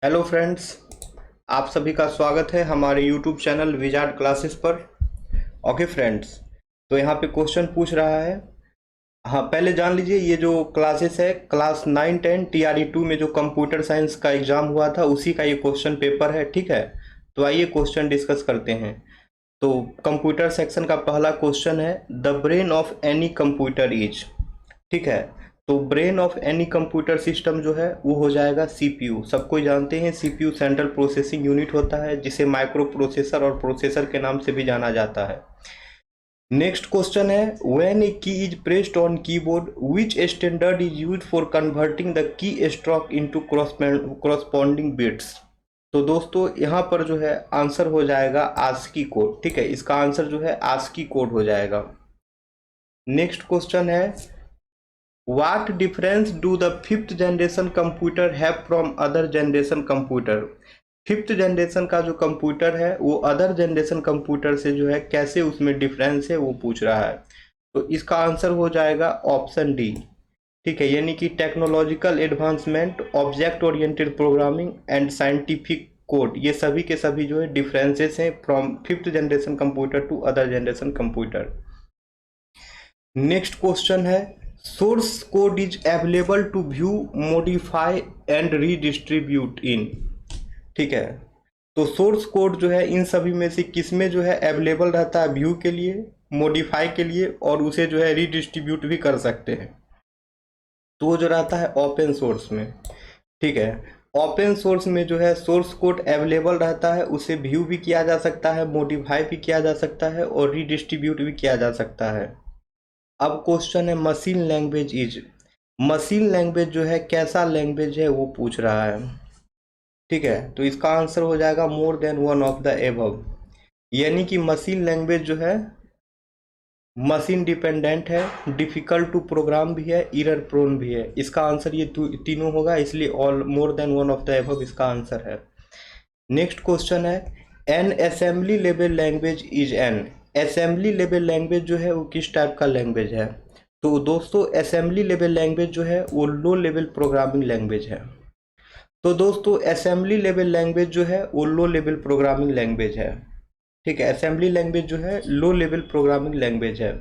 Hello friends, आप सभी का स्वागत है हमारे यूट्यूब चैनल विजार्ड क्लासेस पर। ओके फ्रेंड्स, तो यहाँ पे क्वेश्चन पूछ रहा है। हाँ, पहले जान लीजिए ये जो क्लासेस है क्लास 9 10 TRE 2 में जो कंप्यूटर साइंस का एग्जाम हुआ था उसी का ये क्वेश्चन पेपर है। ठीक है, तो आइए क्वेश्चन डिस्कस करते हैं। तो कंप्यूटर सेक्शन का पहला क्वेश्चन है, the brain of any computer is. ठीक है, तो brain of any computer system जो है वो हो जाएगा सीपीयू। सबको जानते हैं सीपीयू सेंट्रल प्रोसेसिंग यूनिट होता है, जिसे माइक्रो प्रोसेसर और प्रोसेसर के नाम से भी जाना जाता है। नेक्स्ट क्वेश्चन है, व्हेन ए की is pressed on keyboard which standard is used for converting the key stroke into corresponding bits. तो दोस्तों यहाँ पर जो है आंसर हो जाएगा आस्की कोड। ठीक है, इसका आंसर जो है आस्की कोड हो जाएगा। नेक्स्ट क्वेश्चन है, What difference do the fifth generation computer have from other generation computer? Fifth generation का जो कंप्यूटर है वो अदर जनरेशन कंप्यूटर से जो है कैसे उसमें डिफरेंस है वो पूछ रहा है। तो इसका आंसर हो जाएगा ऑप्शन डी। ठीक है, यानी कि technological advancement, object oriented programming and scientific code, ये सभी के सभी जो है डिफरेंसेस हैं from fifth generation computer to other generation computer. Next question है, source code is available to view, modify and redistribute in. ठीक है, तो सोर्स कोड जो है इन सभी में से किस में जो है अवेलेबल रहता है, व्यू के लिए, मॉडिफाई के लिए और उसे जो है रीडिस्ट्रीब्यूट भी कर सकते हैं। तो वो जो रहता है ओपन सोर्स में। ठीक है, ओपन सोर्स में जो है सोर्स कोड अवेलेबल रहता है, उसे व्यू भी किया जा सकता है, मॉडिफाई भी किया जा सकता है और रीडिस्ट्रीब्यूट भी किया जा सकता है। अब क्वेश्चन है, machine language is. Machine language जो है कैसा लैंग्वेज है वो पूछ रहा है। ठीक है, तो इसका आंसर हो जाएगा more than one of the above, यानी कि मशीन लैंग्वेज जो है मशीन डिपेंडेंट है, डिफिकल्ट टू प्रोग्राम भी है, एरर प्रोन भी है। इसका आंसर ये तीनों होगा, इसलिए all more than one of the above इसका आंसर है। नेक्स्ट क्वेश्चन है, N assembly level language is an. Assembly level language जो है वो किस टाइप का लैंग्वेज है। तो दोस्तों असेंबली लेवल लैंग्वेज जो है वो लो लेवल प्रोग्रामिंग लैंग्वेज है। तो दोस्तों असेंबली लेवल लैंग्वेज जो है वो लो लेवल प्रोग्रामिंग लैंग्वेज है। ठीक है, असेंबली लैंग्वेज जो है लो लेवल प्रोग्रामिंग लैंग्वेज है।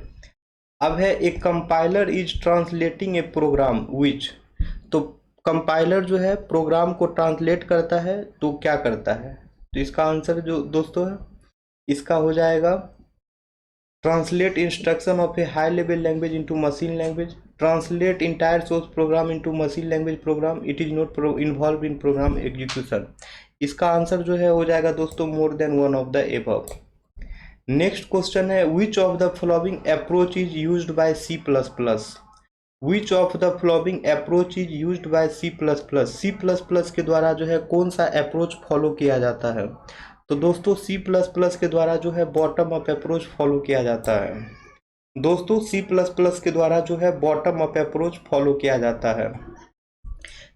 अब है, एक compiler is translating a program which. तो कंपाइलर जो है प्रोग्राम को ट्रांसलेट करता है तो क्या करता है। तो इसका आंसर जो दोस्तों है इसका हो जाएगा, translate instruction of a high level language into machine language, translate entire source program into machine language program, it is not involve in program execution. इसका आंसर जो है हो जाएगा दोस्तों more than one of the above. Next question है, which of the following approach is used by C plus plus. Which of the following approach is used by C plus plus. C plus plus के द्वारा जो है कौन सा approach follow किया जाता है। तो दोस्तों सी प्लस प्लस के द्वारा जो है बॉटम अप अप्रोच फॉलो किया जाता है। दोस्तों सी प्लस प्लस के द्वारा जो है बॉटम अप अप्रोच फॉलो किया जाता है।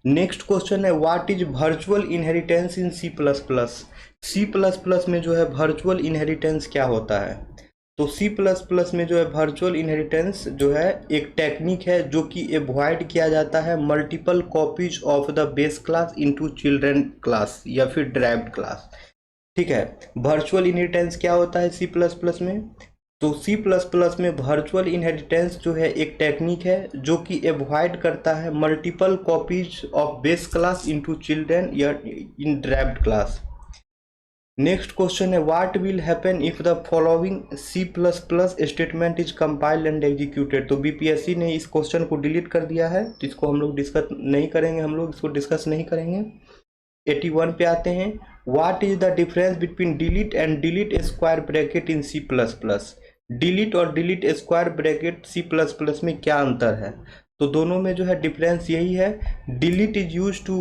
नेक्स्ट क्वेश्चन है, what is virtual inheritance in C plus plus. C plus plus में जो है वर्चुअल इनहेरिटेंस क्या होता है। तो सी प्लस प्लस में जो है वर्चुअल इनहेरिटेंस जो है एक टेक्निक है जो कि अवॉइड किया जाता है multiple copies of the base class into children class या फिर ड्राइव्ड क्लास। ठीक है, वर्चुअल इनहेरिटेंस क्या होता है सी प्लस प्लस में। तो सी प्लस प्लस में वर्चुअल इनहेरिटेंस जो है एक टेक्निक है जो कि अवॉइड करता है multiple copies of base class into children या in derived class. Next question है, what will happen if the following C plus plus statement is compiled and executed. तो बीपीएससी ने इस क्वेश्चन को डिलीट कर दिया है, तो इसको हम लोग डिस्कस नहीं करेंगे, हम लोग इसको डिस्कस नहीं करेंगे। 81 पे आते हैं, what is the difference between delete and delete square bracket in C plus plus. Delete और delete square bracket C plus plus में क्या अंतर है। तो दोनों में जो है डिफरेंस यही है, delete is use to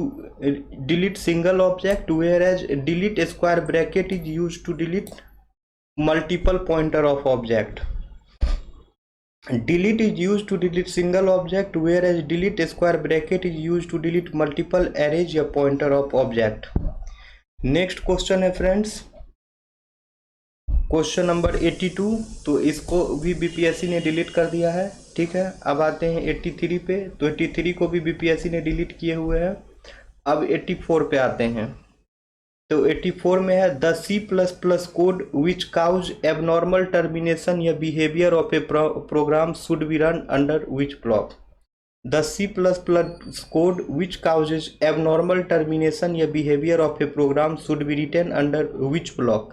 delete single object whereas delete square bracket is use to delete multiple pointer of object. Delete is used to delete single object whereas delete square bracket is used to delete multiple arrays या pointer of object। Next question है friends question number 82। तो इसको भी BPSC ने delete कर दिया है। ठीक है, अब आते हैं 83 पे। तो 83 को भी बीपीएससी ने डिलीट किए हुए हैं। अब 84 पे आते हैं। तो 84 में है the C++ code which cause abnormal termination या behaviour of a program should be run under which block. The C++ code which causes abnormal termination या behavior of a program should be written under which block।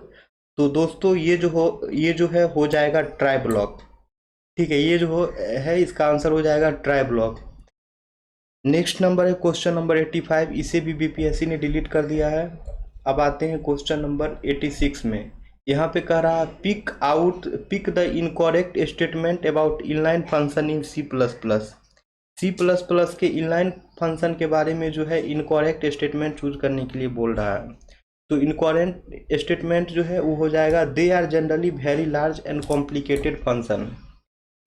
तो दोस्तों ये जो है हो जाएगा try block. ठीक है, ये जो है इसका आंसर हो जाएगा ट्राई ब्लॉक। नेक्स्ट नंबर है क्वेश्चन नंबर 85, इसे भी बीपीएससी ने डिलीट कर दिया है। अब आते हैं क्वेश्चन नंबर 86 में। यहाँ पे कह रहा है pick the incorrect statement about inline function in C++। C++ के इनलाइन फंक्शन के बारे में जो है इनकरेक्ट स्टेटमेंट चूज करने के लिए बोल रहा है। तो इनकरेक्ट स्टेटमेंट जो है वो हो जाएगा they are generally very large and complicated function.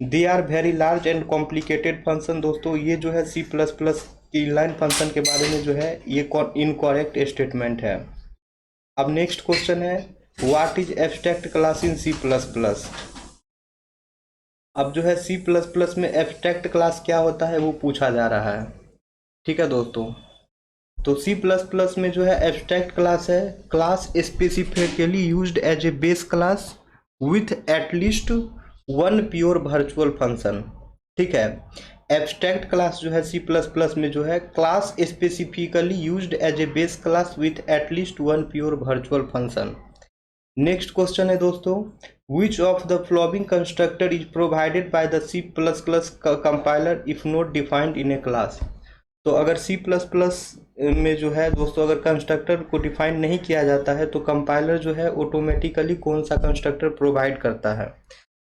They are very large and complicated function दोस्तों ये जो है C++ की इनलाइन फंक्शन के बारे में जो है ये इनकरेक्ट स्टेटमेंट है। अब नेक्स्ट क्वेश्चन है what is abstract class in C++। अब जो है C++ में एब्स्ट्रैक्ट क्लास क्या होता है वो पूछा जा रहा है। ठीक है दोस्तों, तो C++ में जो है एब्स्ट्रैक्ट क्लास है class specifically used as a base class with at least one pure virtual function. ठीक है, एब्स्ट्रैक्ट क्लास जो है C++ में जो है class specifically used as a base class with at least one pure virtual function. Next question है दोस्तों which of the following constructor is provided by the C++ compiler if not defined in a class. तो अगर C++ में जो है दोस्तों अगर constructor को डिफाइन नहीं किया जाता है तो कंपाइलर जो है ऑटोमेटिकली कौन सा कंस्ट्रक्टर प्रोवाइड करता है।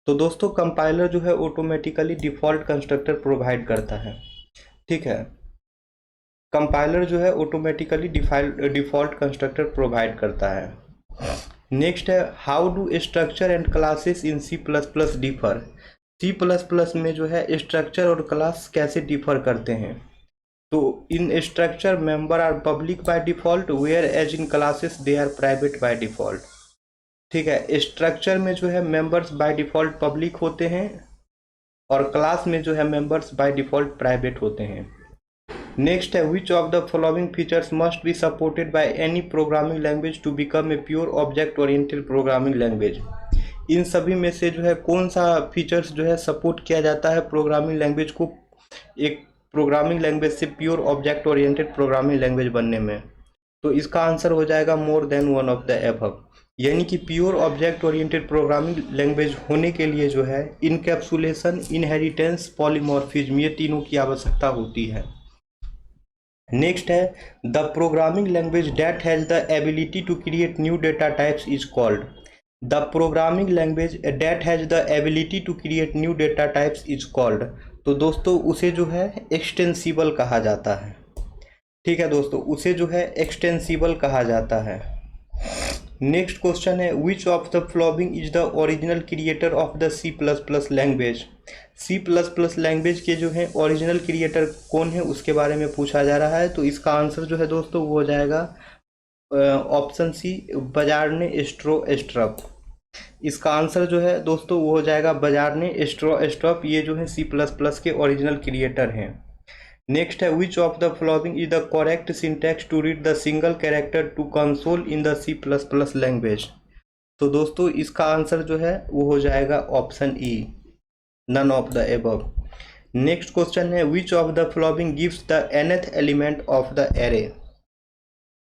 तो दोस्तों कंपाइलर जो है ऑटोमेटिकली डिफ़ॉल्ट कंस्ट्रक्टर प्रोवाइड करता है। ठीक है, कंपाइलर जो है ऑटोमेटिकली डिफ़ॉल्ट कंस्ट्रक्टर प्रोवाइड करता है। नेक्स्ट है how do structure and classes in C++ differ. C++ में जो है स्ट्रक्चर और क्लास कैसे डिफर करते हैं। तो in structure member are public by default whereas in classes they are private by default. ठीक है, स्ट्रक्चर में जो है मेंबर्स बाय डिफ़ॉल्ट पब्लिक होते हैं और क्लास में जो है मेंबर्स बाय डिफ़ॉल्ट प्राइवेट होते हैं। नेक्स्ट है which of the following features must be supported by any programming language to become a pure object oriented programming language. इन सभी में से जो है कौन सा फीचर्स जो है सपोर्ट किया जाता है प्रोग्रामिंग लैंग्वेज को एक प्रोग्रामिंग लैंग्वेज से pure object oriented programming language बनने में। तो इसका आंसर हो जाएगा more than one of the above. यानी कि pure object oriented programming language होने के लिए जो है इनकैप्सुलेशन, इनहेरिटेंस, पॉलीमॉर्फिज्म ये तीनों की आवश्यकता होती है। नेक्स्ट है the programming language that has the ability to create new data types is called. The programming language that has the ability to create new data types is called. तो दोस्तों उसे जो है एक्सटेंसिबल कहा जाता है। ठीक है दोस्तों, उसे जो है एक्सटेंसिबल कहा जाता है। नेक्स्ट क्वेश्चन है which of the following is the original creator of the C++ language. C++ language के जो है ओरिजिनल क्रिएटर कौन है उसके बारे में पूछा जा रहा है। तो इसका आंसर जो है दोस्तों वो हो जाएगा ऑप्शन सी बजार्ने स्ट्रॉप। इसका आंसर जो है दोस्तों वो हो जाएगा बजार्ने स्ट्रॉप। ये जो है C++ के ओरिजिनल क्रिएटर हैं। नेक्स्ट है which of the following is the correct syntax to read the single character to console in the C++ language. तो दोस्तों इसका आंसर जो है वो हो जाएगा option E none of the above. Next question है which of the following gives the nth element of the array.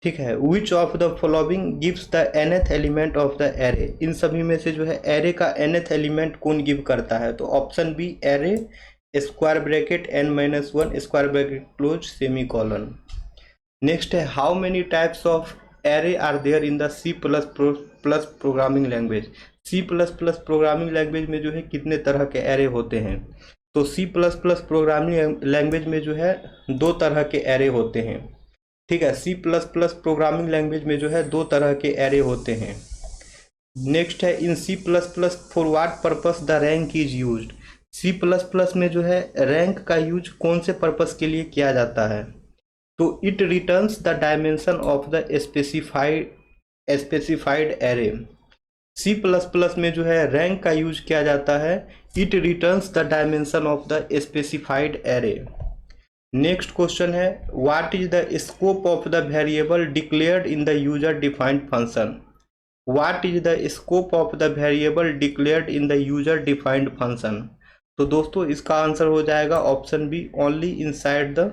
ठीक है, which of the following gives the nth element of the array. इन सभी में से जो है एरे का nth एलिमेंट कौन गिव करता है। तो option B array square bracket n-1 square bracket close semicolon. Next है how many types of array are there in the C++ programming language. C++ programming language में जो है कितने तरह के एरे होते हैं। तो C++ प्रोग्रामिंग लैंग्वेज में जो है दो तरह के एरे होते हैं। ठीक है, C++ प्रोग्रामिंग लैंग्वेज में जो है दो तरह के एरे होते हैं। नेक्स्ट है इन C++ for what purpose the rank is used. C++ में जो है रैंक का यूज कौन से पर्पस के लिए किया जाता है। तो it returns the dimension of the specified array. C++ में जो है रैंक का यूज किया जाता है it returns the dimension of the specified array. Next question है what is the scope of the variable declared in the user defined function. What is the scope of the variable declared in the user defined function. तो दोस्तों इसका answer हो जाएगा option B, only inside the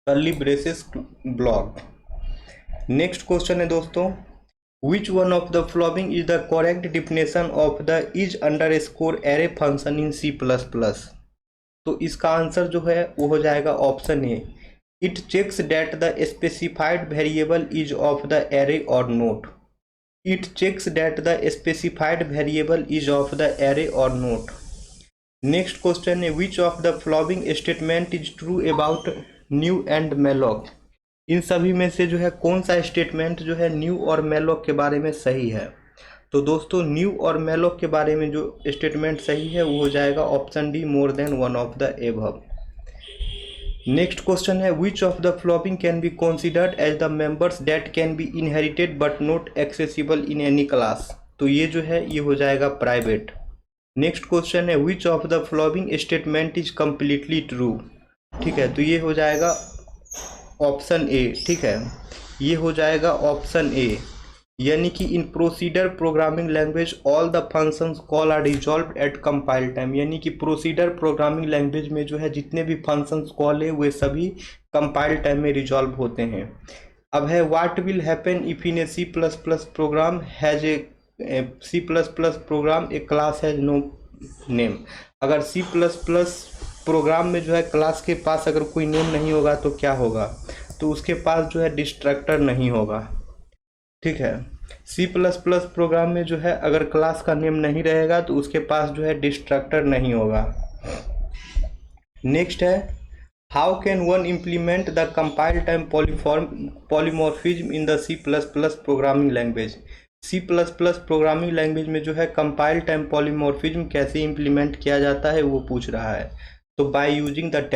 curly braces block. Next question है दोस्तों which one of the following is the correct definition of the is underscore array function in C++। तो इसका answer जो है वो हो जाएगा option A, it checks that the specified variable is of the array or not. It checks that the specified variable is of the array or not. Next question है which of the following statement is true about new and malloc. इन सभी में से जो है कौन सा statement जो है न्यू और मेलॉक के बारे में सही है। तो दोस्तों न्यू और मेलॉक के बारे में जो स्टेटमेंट सही है वो हो जाएगा option D, more than one of the above. Next question है which of the following can be considered as the members that can be inherited but not accessible in any class. तो ये जो है ये हो जाएगा प्राइवेट। नेक्स्ट क्वेश्चन है which of the following statement is completely true. ठीक है, तो ये हो जाएगा ऑप्शन ए। ठीक है, ये हो जाएगा ऑप्शन ए, यानी कि in procedure programming language all the functions call are resolve at compile time. यानी कि प्रोसीडर प्रोग्रामिंग लैंग्वेज में जो है जितने भी फंक्शंस कॉल है वे सभी कंपाइल टाइम में रिजॉल्व होते हैं। अब है what will happen if in a C++ program has a C++ program a class has no name. अगर C++ प्रोग्राम में जो है क्लास के पास अगर कोई नेम नहीं होगा तो क्या होगा, तो उसके पास जो है डिस्ट्रक्टर नहीं होगा। ठीक है, C++ प्रोग्राम में जो है अगर क्लास का नेम नहीं रहेगा तो उसके पास जो है डिस्ट्रक्टर नहीं होगा। नेक्स्ट है how can one implement the compile time polymorphism in the C++ programming language. C++ programming language में जो है कंपाइल टाइम पॉलीमॉर्फिज्म कैसे इम्प्लीमेंट किया जाता है वो पूछ रहा है। तो बाय यूजिंग द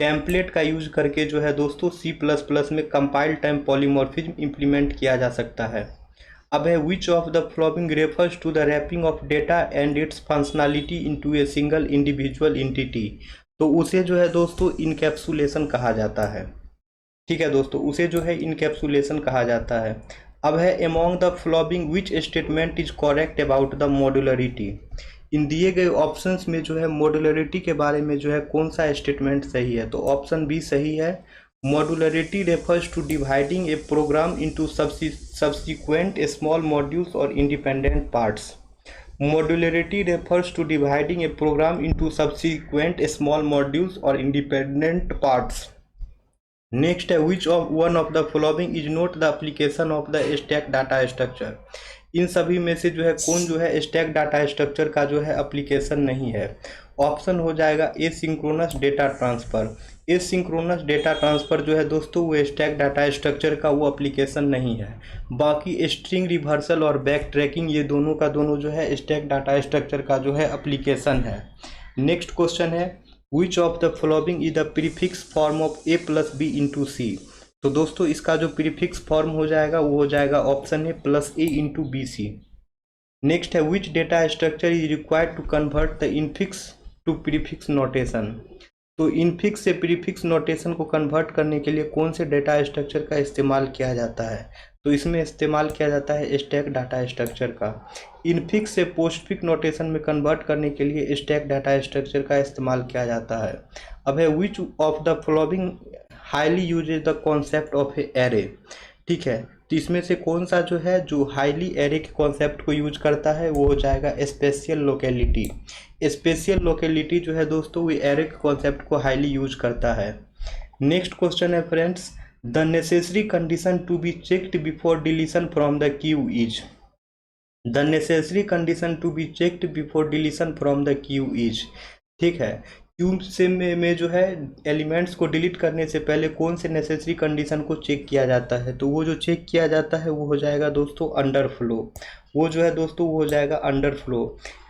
टेम्पलेट का यूज करके जो है दोस्तों C++ में कंपाइल टाइम पॉलीमॉर्फिज्म इम्प्लीमेंट किया जा सकता है। अब है which of the following refers to the wrapping of data and its functionality into a single individual entity. तो उसे जो है दोस्तों इनकैप्सुलेशन कहा जाता है। ठीक है दोस्तों, उसे जो है इनकैप्सुलेशन कहा जाता है। अब है among the following which statement is correct about the modularity. इन दिए गए ऑप्शंस में जो है मॉड्यूलरिटी के बारे में जो है कौन सा स्टेटमेंट सही है। तो ऑप्शन बी सही है, modularity refers to dividing a program into subsequent small modules or independent parts. Modularity refers to dividing a program into subsequent small modules or independent parts. Next है which of one of the following is not the application of the stack data structure. इन सभी में से जो है कौन जो है स्टैक डाटा स्ट्रक्चर का जो है एप्लीकेशन नहीं है। ऑप्शन हो जाएगा asynchronous data transfer. Asynchronous data transfer जो है दोस्तों वो स्टैक डाटा स्ट्रक्चर का वो एप्लीकेशन नहीं है। बाकी स्ट्रिंग रिवर्सल और बैक ट्रैकिंग ये दोनों का दोनों जो है स्टैक डाटा स्ट्रक्चर का जो है एप्लीकेशन है। नेक्स्ट क्वेश्चन है which of the following is the prefix form of A + B × C। तो दोस्तों इसका जो प्रीफिक्स फॉर्म हो जाएगा वो हो जाएगा ऑप्शन है +A × BC। नेक्स्ट है which data structure is required to convert the infix to prefix notation. तो इनफिक्स से प्रीफिक्स नोटेशन को कन्वर्ट करने के लिए कौन से डेटा स्ट्रक्चर का इस्तेमाल किया जाता है। तो इसमें इस्तेमाल किया जाता है स्टैक डाटा स्ट्रक्चर का। इनफिक्स से पोस्टफिक्स नोटेशन में कन्वर्ट करने के लिए स्टैक डाटा स्ट्रक्चर का इस्तेमाल किया जाता है। अब है which of the following highly uses the concept of A array. ठीक है, तो इसमें से कौन सा जो है जो हाईली एरे के कॉन्सेप्ट को यूज करता है वो हो जाएगा स्पेशियल लोकेलिटी। स्पेशियल लोकेलिटी जो है दोस्तों वो एरे के कॉन्सेप्ट को हाईली यूज करता है। नेक्स्ट क्वेश्चन है friends the necessary condition to be checked before deletion from the queue is. The necessary condition to be checked before deletion from the queue is. ठीक है, Q से में जो है एलिमेंट्स को डिलीट करने से पहले कौन से नेसेसरी कंडीशन को चेक किया जाता है। तो वो जो चेक किया जाता है वो हो जाएगा दोस्तों अंडरफ्लो। वो जो है दोस्तों वो हो जाएगा अंडरफ्लो।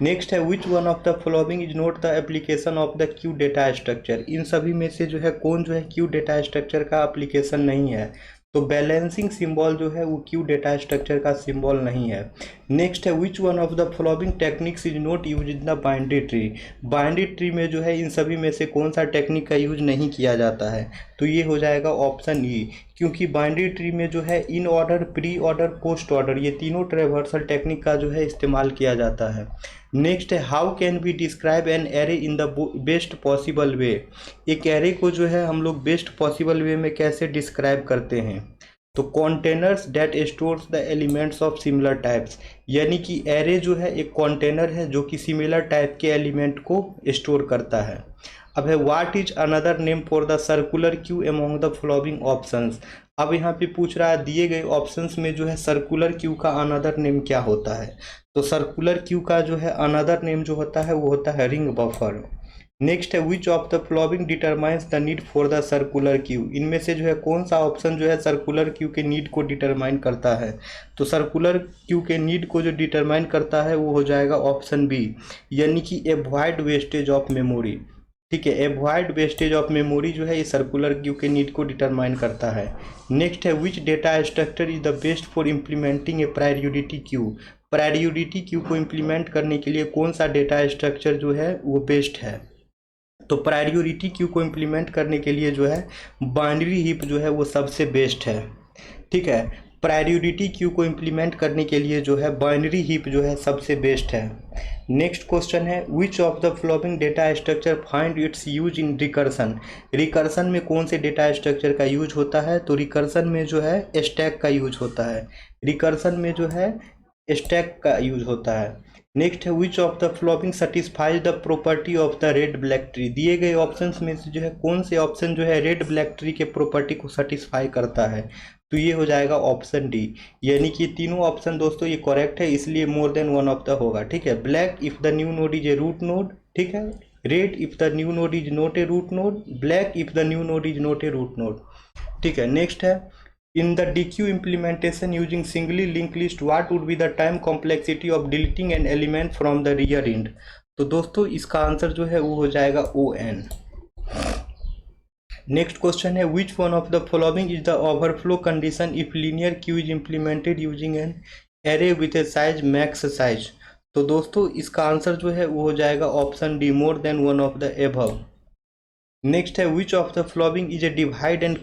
नेक्स्ट है which one of the following is not the application of the queue data structure. इन सभी में से जो है कौन जो है क्यू डेटा स्ट्रक्चर का एप्लीकेशन नहीं है। तो बैलेंसिंग सिंबल जो है वो क्यों डेटा स्ट्रक्चर का सिंबल नहीं है। नेक्स्ट है which one of the following techniques is not use in the binary tree. Binary tree में जो है इन सभी में से कौन सा टेक्निक का यूज नहीं किया जाता है, तो ये हो जाएगा ऑप्शन ई, क्योंकि बाइनरी ट्री में जो है in order, pre order, post order ये तीनों ट्रेवर्सल टेक्निक का जो है इस्तेमाल किया जाता है। नेक्स्ट है how can be describe an array in the best possible way. एक एरे को जो है हम लोग बेस्ट पॉसिबल वे में कैसे डिस्क्राइब करते हैं, तो containers that stores the elements of similar types, यानी कि एरे जो है एक कंटेनर है जो कि सिमिलर टाइप के एलिमेंट को स्टोर करता है। अब है what is another name for the circular queue among the following options. अब यहाँ पे पूछ रहा है दिए गए ऑप्शंस में जो है सर्कुलर क्यू का अनदर नेम क्या होता है, तो सर्कुलर क्यू का जो है अनदर नेम जो होता है वो होता है रिंग बफर। नेक्स्ट है which of the following determines the need for the circular queue. इनमें से जो है कौन सा ऑप्शन जो है सर्कुलर क्यू के नीड को डिटरमाइन करता है, तो सर्कुलर क्यू के नीड को जो डिटरमाइन करता है वो हो जाएगा ऑप्शन बी, यानी कि एवॉइड वेस्टेज ऑफ मेमोरी। ठीक है, एवॉइड वेस्टेज ऑफ मेमोरी जो है ये सर्कुलर क्यू के नीड को डिटरमाइन करता है। नेक्स्ट है which data structure is the best for implementing A priority queue. Priority queue को इम्प्लीमेंट करने के लिए कौन सा डेटा स्ट्रक्चर जो है वो बेस्ट है, तो प्रायोरिटी क्यू को इम्प्लीमेंट करने के लिए जो है बाइनरी हीप जो है वो सबसे बेस्ट है। ठीक है, प्रायोरिटी क्यू को इम्प्लीमेंट करने के लिए जो है बाइनरी हीप जो है सबसे बेस्ट है। नेक्स्ट क्वेश्चन है which of the following data structure find its use in recursion. Recursion में कौन से डेटा स्ट्रक्चर का यूज होता है, तो रिकर्सन में जो है स्टैक का यूज होता है। रिकर्सन में जो है स्टैक का यूज होता है। नेक्स्ट है which of the following satisfies the property of the red black tree. दिए गए ऑप्शंस में से जो है कौन से ऑप्शन जो है रेड ब्लैक ट्री के प्रॉपर्टी को सेटिस्फाई करता है, तो ये हो जाएगा ऑप्शन डी, यानी कि तीनों ऑप्शन दोस्तों ये करेक्ट है, इसलिए more than one of the होगा। ठीक है, black if the new node is a root node, ठीक है, red if the new node is not a root node, black if the new node is not a root node. ठीक है, next है in the DQ implementation using singly linked list what would be the time complexity of deleting an element from the rear end। तो दोस्तों इसका answer जो है वो हो जाएगा ON। नेक्स्ट क्वेश्चन है which one of the following is the overflow condition if linear queue is implemented using an array with a size max size. तो दोस्तों इसका आंसर जो है वो हो जाएगा option D, more than one of the above. Next है which of the following is a divide and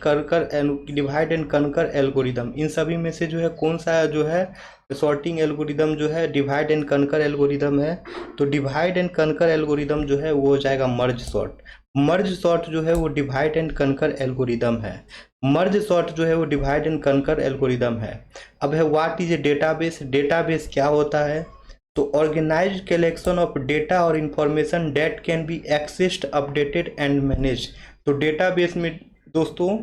conquer algorithm. इन सभी में से जो है कौन सा जो है सॉर्टिंग एल्गोरिदम जो है डिवाइड एंड कनकर एल्गोरिदम है, तो डिवाइड एंड कनकर एल्गोरिदम जो है वो हो जाएगा मर्ज सॉर्ट। मर्ज सॉर्ट जो है वो डिवाइड एंड कनकर एल्गोरिदम है। मर्ज सॉर्ट जो है वो डिवाइड एंड कनकर एल्गोरिदम है। अब है what is a database. Database क्या होता है, तो ऑर्गेनाइज्ड कलेक्शन ऑफ डेटा और information date can be accessed, updated and manage. तो डेटाबेस में दोस्तों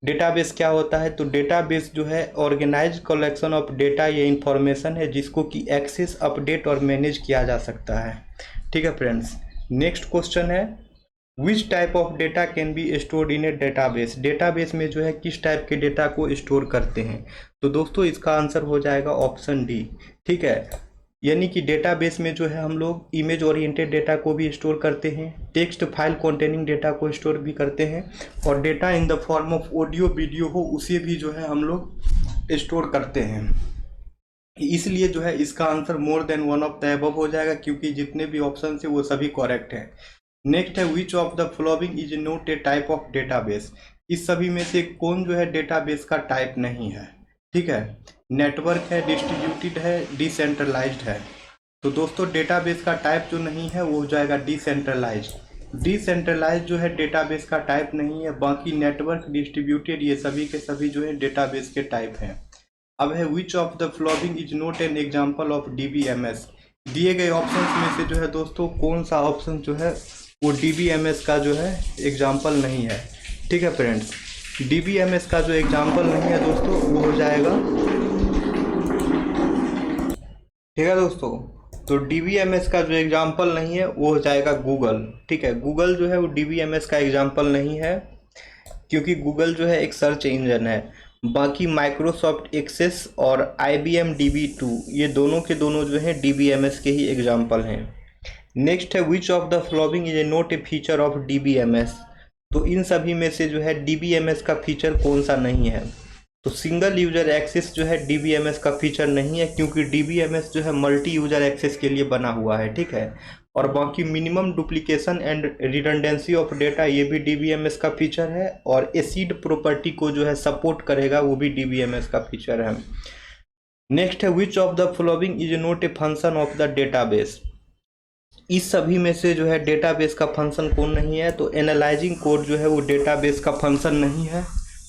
डेटाबेस क्या होता है, तो डेटाबेस जो है ऑर्गेनाइज्ड कलेक्शन ऑफ डेटा या इंफॉर्मेशन है जिसको कि एक्सेस, अपडेट और मैनेज किया जा सकता है। ठीक है फ्रेंड्स, नेक्स्ट क्वेश्चन है which type of data can be stored in A database. Database में जो है किस टाइप के डेटा को स्टोर करते हैं, तो दोस्तों इसका आंसर हो जाएगा ऑप्शन डी। ठीक है, यानी कि डेटाबेस में जो है हम लोग इमेज ओरिएंटेड डेटा को भी स्टोर करते हैं, टेक्स्ट फाइल कंटेनिंग डेटा को स्टोर भी करते हैं, और data in the form of audio video हो उसे भी जो है हम लोग स्टोर करते हैं। इसलिए जो है इसका answer more than one of the above हो जाएगा, क्योंकि जितने भी ऑप्शन है वो सभी करेक्ट हैं। नेक्स्ट है which of the following is not A type of database. इस सभी में से कौन जो है डेटाबेस का टाइप नहीं है। ठीक है, नेटवर्क है, डिस्ट्रीब्यूटेड है, डिसेंट्रलाइज्ड है। तो दोस्तों डेटाबेस का टाइप जो नहीं है वो हो जाएगा डिसेंट्रलाइज्ड। डिसेंट्रलाइज्ड जो है डेटाबेस का टाइप नहीं है, बाकी नेटवर्क, डिस्ट्रीब्यूटेड ये सभी के सभी जो है डेटाबेस के टाइप हैं। अब है which of the following is not an example of DBMS। दिए गए ऑप्शंस में से जो है दोस्तों कौन सा ऑप्शन जो है वो DBMS का जो है एग्जाम्पल नहीं है। ठीक है फ्रेंड्स, DBMS का जो एग्जाम्पल नहीं है दोस्तों वो हो जाएगा, ठीक है दोस्तों, तो DBMS का जो एग्जाम्पल नहीं है वो हो जाएगा गूगल। ठीक है, गूगल जो है वो DBMS का एग्जाम्पल नहीं है, क्योंकि गूगल जो है एक सर्च इंजन है। बाकी माइक्रोसॉफ्ट एक्सेस और IBM DB2 ये दोनों के दोनों जो हैं DBMS के ही एग्जाम्पल हैं। नेक्स्ट है which of the following is A not a feature of DBMS। तो इन सभी में से जो है DBMS का फीचर कौन सा नहीं है, तो सिंगल यूजर एक्सेस जो है डीबीएमएस का फीचर नहीं है, क्योंकि डीबीएमएस जो है मल्टी यूजर एक्सेस के लिए बना हुआ है, ठीक है। और बाकी minimum duplication and redundancy of data ये भी डीबीएमएस का फीचर है, और एसिड प्रॉपर्टी को जो है सपोर्ट करेगा, वो भी डीबीएमएस का फीचर है। नेक्स्ट है which of the following is not a function of the database. इस सभी में से जो है डेटाबेस का फंक्शन कौन नहीं है, तो एनालाइजिंग कोड जो है वो डेटाबेस का फंक्शन नहीं है।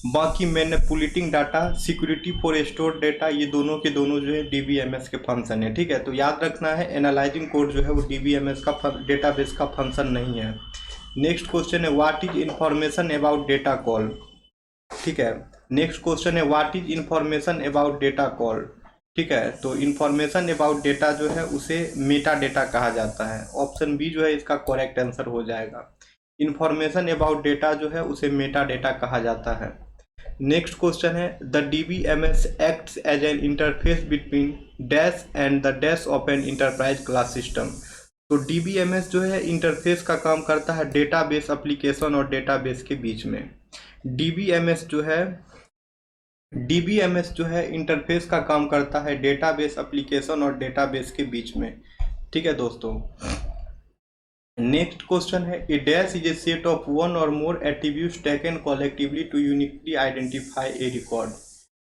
बाकी manipulating data, security for store data, ये दोनों के दोनों जो है डीबीएमएस के फंक्शन है, ठीक है। तो याद रखना है एनालाइजिंग कोड जो है वो डीबीएमएस का डेटाबेस का फंक्शन नहीं है। नेक्स्ट क्वेश्चन है what is information about data call, ठीक है। नेक्स्ट क्वेश्चन है what is information about data call, ठीक है। तो इंफॉर्मेशन अबाउट डेटा जो है उसे मेटा डेटा कहा जाता है। ऑप्शन बी जो है इसका करेक्ट आंसर हो जाएगा। इंफॉर्मेशन अबाउट डेटा जो है उसे मेटा डेटा कहा जाता है। नेक्स्ट क्वेश्चन है the DBMS acts as an interface between dash and the dash of an enterprise class system. तो डीबीएमएस जो है इंटरफेस का काम करता है डेटाबेस एप्लीकेशन और डेटाबेस के बीच में। डीबीएमएस जो है इंटरफेस का काम करता है डेटाबेस एप्लीकेशन और डेटाबेस के बीच में, ठीक है दोस्तों। नेक्स्ट क्वेश्चन है a dash is a set of one or more attributes taken collectively to uniquely identify a record,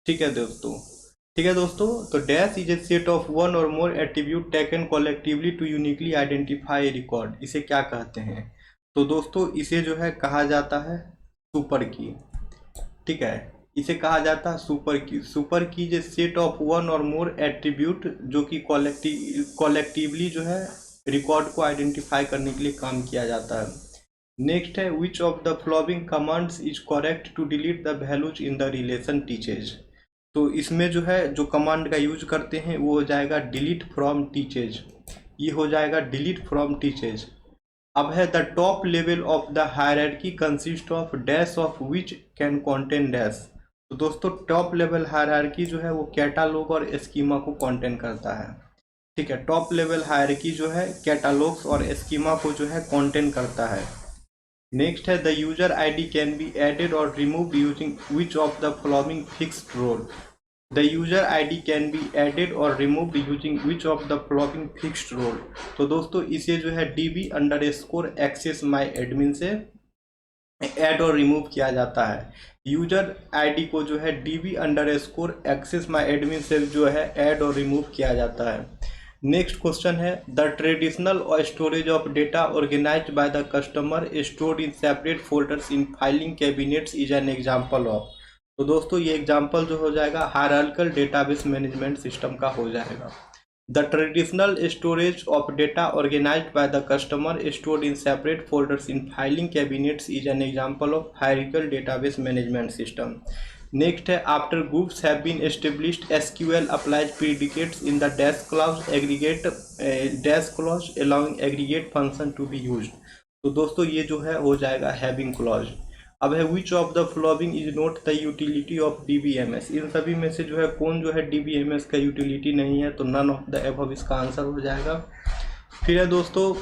ठीक है दोस्तों। तो dash is a set of one or more attribute taken collectively to uniquely identify a record, इसे क्या कहते हैं? तो दोस्तों इसे जो है कहा जाता है सुपर की, ठीक है। इसे कहा जाता है सुपर की। सुपर की जो set of one or more attribute जो कि कलेक्टिवली जो है रिकॉर्ड को आइडेंटिफाई करने के लिए काम किया जाता है। नेक्स्ट है which of the following commands is correct to delete the values in the relation teaches. तो इसमें जो है जो कमांड का यूज करते हैं वो हो जाएगा डिलीट फ्रॉम टीचेज, ये हो जाएगा डिलीट फ्रॉम टीचेज। अब है the top level of the hierarchy consist of dash of which can contain dash. तो दोस्तों टॉप लेवल हायरार्की जो है वो कैटालॉग और स्कीमा को कंटेन करता है, ठीक है। टॉप लेवल हायरार्की जो है कैटालॉग्स और स्कीमा को जो है कंटेन करता है। नेक्स्ट है the user ID can be added or remove using which of the following fixed role. The user ID can be added or remove using which of the following fixed role. तो दोस्तों इसे जो है db_access my admin से add और remove किया जाता है। यूजर आईडी को जो है db_access my admin से जो है ऐड और रिमूव किया जाता है। नेक्स्ट क्वेश्चन है the traditional storage of data organised by the customer stored in separate folders in filing cabinets is an example of. तो दोस्तों ये एग्जांपल जो हो जाएगा हायरार्किकल डेटाबेस मैनेजमेंट सिस्टम का हो जाएगा। The traditional storage of data organised by the customer stored in separate folders in filing cabinets is an example of hierarchical database management system. Next है after groups have been established SQL applies predicates in the dash clause aggregate dash clause allowing aggregate function to be used. तो दोस्तों ये जो है हो जाएगा having clause. अब है which of the following is not the utility of DBMS. इन सभी में से जो है कौन जो है डीबीएमएस का यूटिलिटी नहीं है, तो नन ऑफ द अबव इसका आंसर हो जाएगा। फिर है दोस्तों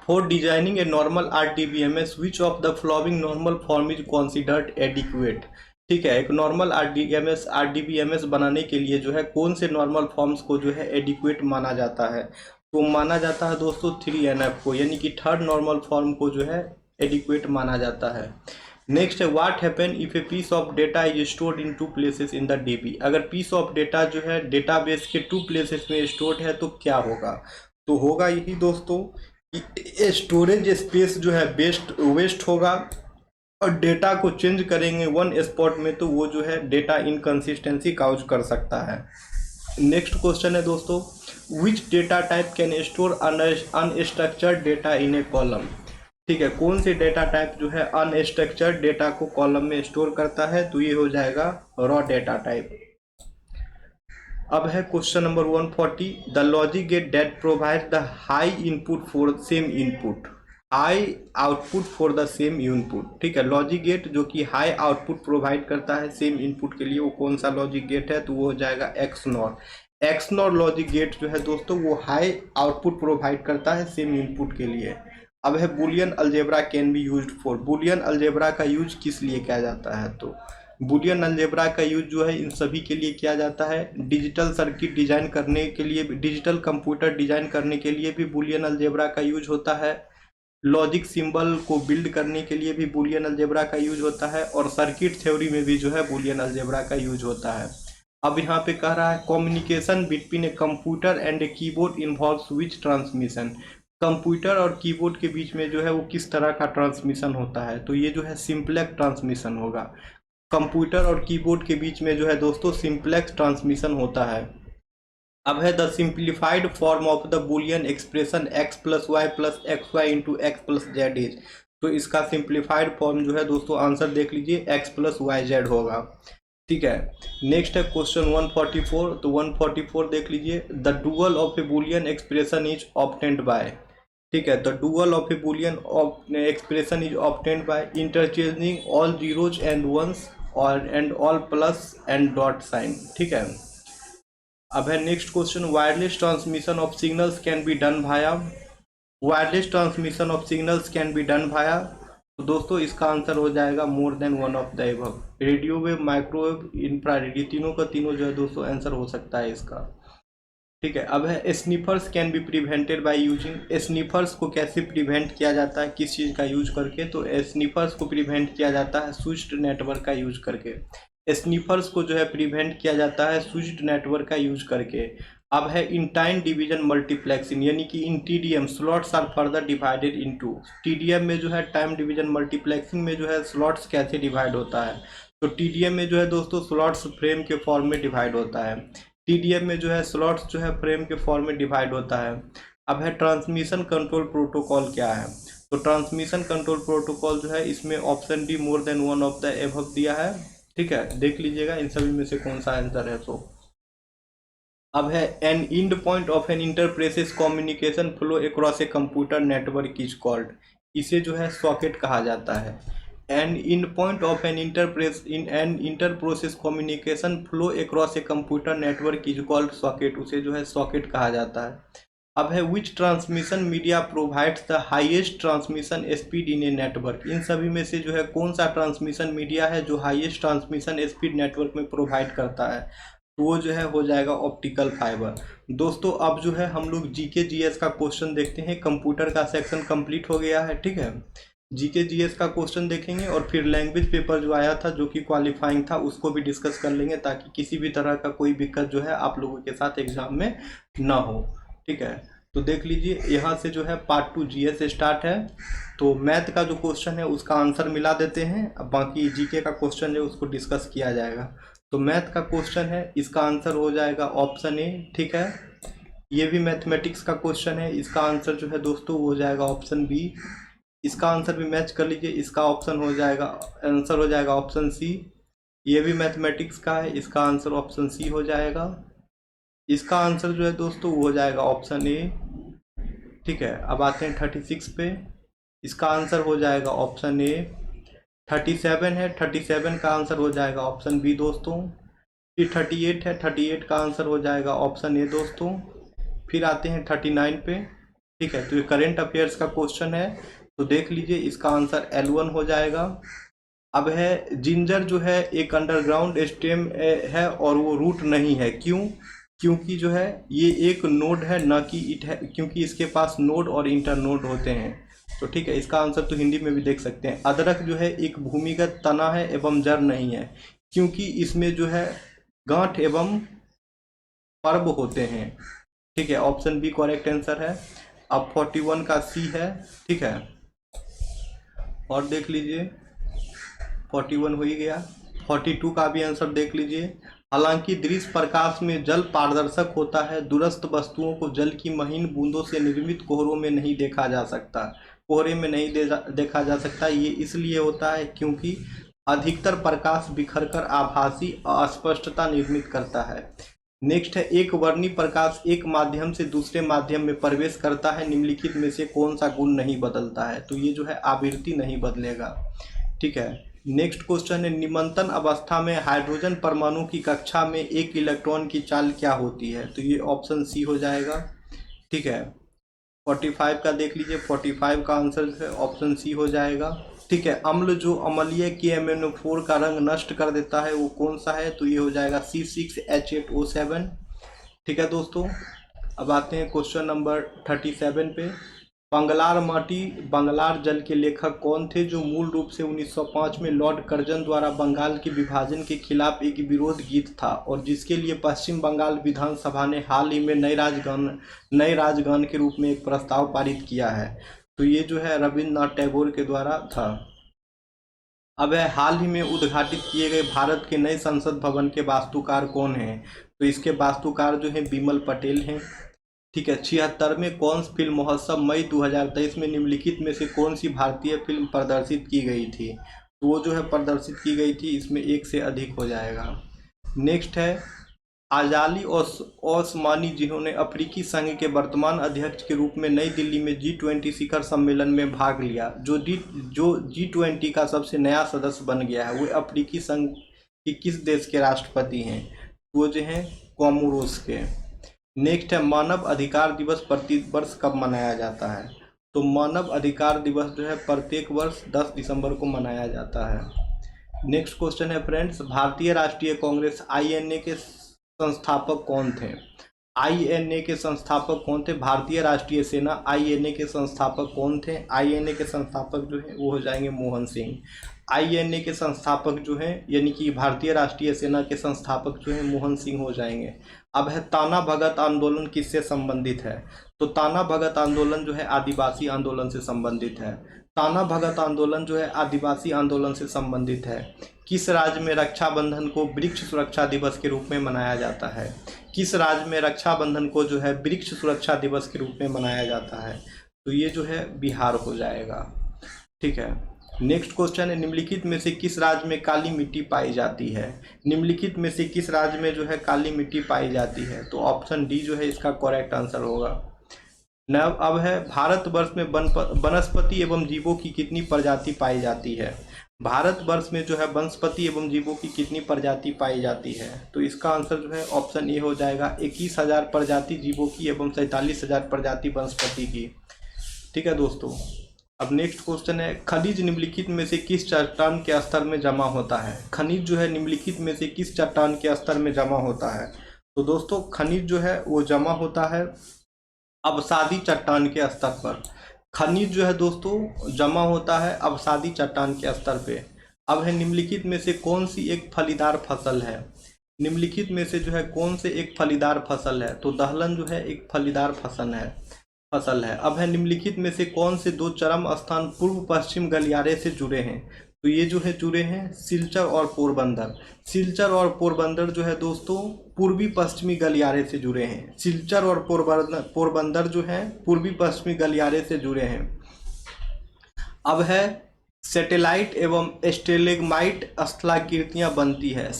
for designing a normal RDBMS which of the following normal form is considered adequate. ठीक है, एक नॉर्मल आरडीबीएमएस बनाने के लिए जो है कौन से नॉर्मल फॉर्म्स को जो है एडिक्वेट माना जाता है, तो माना जाता है दोस्तों 3NF को, यानी कि थर्ड नॉर्मल फॉर्म को जो है एडिक्वेट माना जाता है। नेक्स्ट है what happen if a piece of data is stored in 2 places in the DB. अगर पीस ऑफ डेटा जो है डेटाबेस के 2 प्लेसेस में स्टोर्ड है तो क्या होगा, तो होगा यही दोस्तों कि स्टोरेज स्पेस जो है वेस्ट होगा और डेटा को चेंज करेंगे वन स्पॉट में तो वो जो है डेटा इनकंसिस्टेंसी काउज कर सकता है। नेक्स्ट क्वेश्चन है दोस्तों which data type can store unstructured data in A column. ठीक है, कौन से डेटा टाइप जो है अनस्ट्रक्चर्ड डेटा को कॉलम में स्टोर करता है, तो ये हो जाएगा रॉ डेटा टाइप। अब है question number 140 the logic get that provide the high input for same input high output for the same input. ठीक है, लॉजिक गेट जो कि हाई आउटपुट प्रोवाइड करता है सेम इनपुट के लिए, वो कौन सा लॉजिक गेट है, तो वो हो जाएगा एक्सनॉर लॉजिक गेट जो है दोस्तों वो हाई आउटपुट प्रोवाइड करता है सेम इनपुट के लिए। अब है Boolean algebra can be used for. Boolean algebra का यूज किस लिए किया जाता है, तो बुलियन अलजेब्रा का यूज जो है इन सभी के लिए किया जाता है। डिजिटल सर्किट डिजाइन करने के लिए, डिजिटल कंप्यूटर डिजाइन करने के लिए भी बुलियन अलजेब्रा का यूज होता है। लॉजिक सिंबल को बिल्ड करने के लिए भी बुलियन अलजेब्रा का यूज होता है, और सर्किट थ्योरी में भी जो है बुलियन अलजेब्रा का यूज होता है। अब यहाँ पे कह रहा है communication between a computer and a keyboard involves which transmission. Computer और कीबोर्ड के बीच में जो है वो किस तरह का ट्रांसमिशन होता है, तो ये जो है सिंप्लेक्स ट्रांसमिशन होगा। कंप्यूटर और कीबोर्ड के बीच में जो है दोस्तों सिंप्लेक्स ट्रांसमिशन होता है। अब है the simplified form of the Boolean expression x plus Y plus X Y into X plus Z is. तो इसका सिंप्लीफाइड फॉर्म जो है दोस्तों आंसर देख लीजिए x प्लस वाई जेड होगा। ठीक है, नेक्स्ट है क्वेश्चन 144। तो 144 देख लीजिए, the dual of a Boolean expression is obtained by. ठीक है, the dual of a Boolean expression is obtained by interchanging all zeros and ones or and all plus and dot sign. ठीक है, अब है next question, wireless transmission of signals can be done via. Wireless transmission of signals can be done via. तो दोस्तों इसका answer हो जाएगा more than one of the above. Radio wave, microwave, infrared, ये तीनों का तीनों जो है दोस्तों आंसर हो सकता है इसका। ठीक है, अब है sniffers can be prevented by using. Sniffers को कैसे प्रिवेंट किया जाता है, किस चीज़ का यूज करके, तो स्नीफर्स को प्रिवेंट किया जाता है स्विच्ड नेटवर्क का यूज करके। स्नीफर्स को जो है प्रिवेंट किया जाता है स्विच्ड नेटवर्क का यूज करके। अब है इन टाइम डिवीजन मल्टीप्लेक्सिंग, यानी कि in TDM slots are further divided into. TDM में जो है टाइम डिवीजन मल्टीप्लेक्सिंग में जो है स्लॉट्स कैसे डिवाइड होता है, तो टीडीएम में जो है दोस्तों स्लॉट्स फ्रेम के फॉर्म में डिवाइड होता है। टीडीएम में जो है स्लॉट्स जो है फ्रेम के फॉर्म में डिवाइड होता है। अब है ट्रांसमिशन कंट्रोल प्रोटोकॉल क्या है, तो ट्रांसमिशन कंट्रोल प्रोटोकॉल जो है इसमें option D more than one of the above दिया है। ठीक है, देख लीजिएगा इन सभी में से कौन सा आंसर है। तो अब है an end point of an interprocess communication flow across a computer network is called. इसे जो है सॉकेट कहा जाता है। An end point of an interprocess communication flow across a computer network is called socket. उसे जो है सॉकेट कहा जाता है। अब है which transmission media provides the highest transmission speed in a network. इन सभी में से जो है कौन सा ट्रांसमिशन मीडिया है जो हाईएस्ट ट्रांसमिशन स्पीड नेटवर्क में प्रोवाइड करता है, तो वो जो है हो जाएगा ऑप्टिकल फाइबर। दोस्तों अब जो है हम लोग जीके जीएस का क्वेश्चन देखते हैं। कंप्यूटर का सेक्शन कंप्लीट हो गया है। ठीक है, जीके जीएस का क्वेश्चन देखेंगे और फिर लैंग्वेज पेपर जो आया था जो कि क्वालिफाइंग था उसको भी डिस्कस कर लेंगे, ताकि किसी भी तरह का कोई दिक्कत जो है आप लोगों के साथ एग्जाम में ना हो। ठीक है, तो देख लीजिए यहाँ से जो है पार्ट 2 जीएस स्टार्ट है। तो मैथ का जो क्वेश्चन है उसका आंसर मिला देते हैं, अब बाकी जीके का क्वेश्चन है उसको डिस्कस किया जाएगा। तो मैथ का क्वेश्चन है, इसका आंसर हो जाएगा ऑप्शन ए। ठीक है, ये भी मैथमेटिक्स का क्वेश्चन है, इसका आंसर जो है दोस्तों हो जाएगा ऑप्शन बी। इसका आंसर भी मैच कर लीजिए, इसका ऑप्शन हो जाएगा, आंसर हो जाएगा ऑप्शन सी। ये भी मैथमेटिक्स का है, इसका आंसर ऑप्शन सी हो जाएगा। इसका आंसर जो है दोस्तों वो हो जाएगा ऑप्शन ए। ठीक है, अब आते हैं 36 पे, इसका आंसर हो जाएगा ऑप्शन ए। 37 है, 37 का आंसर हो जाएगा ऑप्शन बी दोस्तों। फिर 38 है, 38 का आंसर हो जाएगा ऑप्शन ए दोस्तों। फिर आते हैं 39 पे। ठीक है, तो ये करेंट अफेयर्स का क्वेश्चन है, तो देख लीजिए इसका आंसर L1 हो जाएगा। अब है जिंजर जो है एक अंडरग्राउंड स्टेम है और वो रूट नहीं है, क्यों? क्योंकि जो है ये एक नोड है, ना कि इट है, क्योंकि इसके पास नोड और इंटर नोड होते हैं। तो ठीक है, इसका आंसर तो हिंदी में भी देख सकते हैं। अदरक जो है एक भूमिगत तना है एवं जड़ नहीं है, क्योंकि इसमें जो है गांठ एवं पर्व होते हैं। ठीक है, ऑप्शन बी करेक्ट आंसर है। अब 41 का सी है। ठीक है, और देख लीजिए 41 हो ही गया। 42 का भी आंसर देख लीजिए। हालांकि दृश्य प्रकाश में जल पारदर्शक होता है, दूरस्थ वस्तुओं को जल की महीन बूंदों से निर्मित कोहरों में नहीं देखा जा सकता। कोहरे में नहीं देखा जा सकता, ये इसलिए होता है क्योंकि अधिकतर प्रकाश बिखरकर आभासी अस्पष्टता निर्मित करता है। नेक्स्ट है एक वर्णी प्रकाश एक माध्यम से दूसरे माध्यम में प्रवेश करता है, निम्नलिखित में से कौन सा गुण नहीं बदलता है, तो ये जो है आवृत्ति नहीं बदलेगा। ठीक है, नेक्स्ट क्वेश्चन है निमंत्रण अवस्था में हाइड्रोजन परमाणु की कक्षा में एक इलेक्ट्रॉन की चाल क्या होती है, तो ये ऑप्शन सी हो जाएगा। ठीक है, 45 का देख लीजिए, 45 का आंसर है ऑप्शन सी हो जाएगा। ठीक है, अम्ल जो अम्लीय KMnO4 का रंग नष्ट कर देता है वो कौन सा है, तो ये हो जाएगा C6H8O7। ठीक है दोस्तों, अब आते हैं क्वेश्चन नंबर 37 पे। बंगलार माटी बंगलार जल के लेखक कौन थे, जो मूल रूप से 1905 में लॉर्ड कर्जन द्वारा बंगाल के विभाजन के खिलाफ एक विरोध गीत था और जिसके लिए पश्चिम बंगाल विधानसभा ने हाल ही में नए राजगान के रूप में एक प्रस्ताव पारित किया है। तो ये जो है रविन्द्रनाथ टैगोर के द्वारा था। अब है हाल ही में उद्घाटित किए गए भारत के नए संसद भवन के वास्तुकार कौन हैं, तो इसके वास्तुकार जो हैं बिमल पटेल हैं। ठीक है, 76वें कौन फिल्म महोत्सव मई 2023 में निम्नलिखित में से कौन सी भारतीय फिल्म प्रदर्शित की गई थी, तो वो जो है प्रदर्शित की गई थी, इसमें एक से अधिक हो जाएगा। नेक्स्ट है आजाली ओस्मानी, जिन्होंने अफ्रीकी संघ के वर्तमान अध्यक्ष के रूप में नई दिल्ली में G20 शिखर सम्मेलन में भाग लिया, जो G20 का सबसे नया सदस्य बन गया है, वो अफ्रीकी संघ के किस देश के राष्ट्रपति हैं, वो जो हैं कोमोरोस के। नेक्स्ट है मानव अधिकार दिवस प्रति वर्ष कब मनाया जाता है, तो मानव अधिकार दिवस जो है प्रत्येक वर्ष 10 दिसंबर को मनाया जाता है। नेक्स्ट क्वेश्चन है फ्रेंड्स, भारतीय राष्ट्रीय कांग्रेस INA के संस्थापक कौन थे, INA के संस्थापक कौन थे। भारतीय राष्ट्रीय सेना INA के संस्थापक कौन थे, INA के संस्थापक जो है वो हो जाएंगे मोहन सिंह। INA के संस्थापक जो हैं यानी कि भारतीय राष्ट्रीय सेना के संस्थापक जो हैं मोहन सिंह हो जाएंगे। अब है ताना भगत आंदोलन किससे संबंधित है, तो ताना भगत आंदोलन जो है आदिवासी आंदोलन से संबंधित है। ताना भगत आंदोलन जो है आदिवासी आंदोलन से संबंधित है। किस राज्य में रक्षाबंधन को वृक्ष सुरक्षा दिवस के रूप में मनाया जाता है, किस राज्य में रक्षाबंधन को जो है वृक्ष सुरक्षा दिवस के रूप में मनाया जाता है, तो ये जो है बिहार हो जाएगा। ठीक है, नेक्स्ट क्वेश्चन है निम्नलिखित में से किस राज्य में काली मिट्टी पाई जाती है, निम्नलिखित में से किस राज्य में जो है काली मिट्टी पाई जाती है, तो ऑप्शन डी जो है इसका करेक्ट आंसर होगा। अब है भारतवर्ष में वनस्पति एवं जीवों की कितनी प्रजाति पाई जाती है, भारतवर्ष में जो है वनस्पति एवं जीवों की कितनी प्रजाति पाई जाती है, तो इसका आंसर जो है ऑप्शन ए हो जाएगा 21,000 प्रजाति जीवों की एवं 47,000 प्रजाति वनस्पति की। ठीक है दोस्तों, अब नेक्स्ट क्वेश्चन है खनिज निम्नलिखित में से किस चट्टान के स्तर में जमा होता है, खनिज जो है निम्नलिखित में से किस चट्टान के स्तर में जमा होता है, तो दोस्तों खनिज जो है वो जमा होता है अवसादी चट्टान के स्तर पर। खनिज जो है दोस्तों जमा होता है अवसादी चट्टान के स्तर पे। अब है निम्नलिखित में से कौन सी एक फलीदार फसल है, निम्नलिखित में से जो है कौन से एक फलीदार फसल है, तो दहलन जो है एक फलीदार फसल है। अब है निम्नलिखित में से कौन से दो चरम स्थान पूर्व पश्चिम गलियारे से जुड़े हैं, तो ये जो है जुड़े हैं सिलचर और पोरबंदर। सिलचर और पोरबंदर जो है दोस्तों पूर्वी पश्चिमी गलियारे से जुड़े हैं, सिलचर और पोरबंदर जो है पूर्वी पश्चिमी गलियारे से जुड़े हैं। अब है सैटेलाइट एवं स्टेलेग्माइट स्थलाकृतियां बनती है,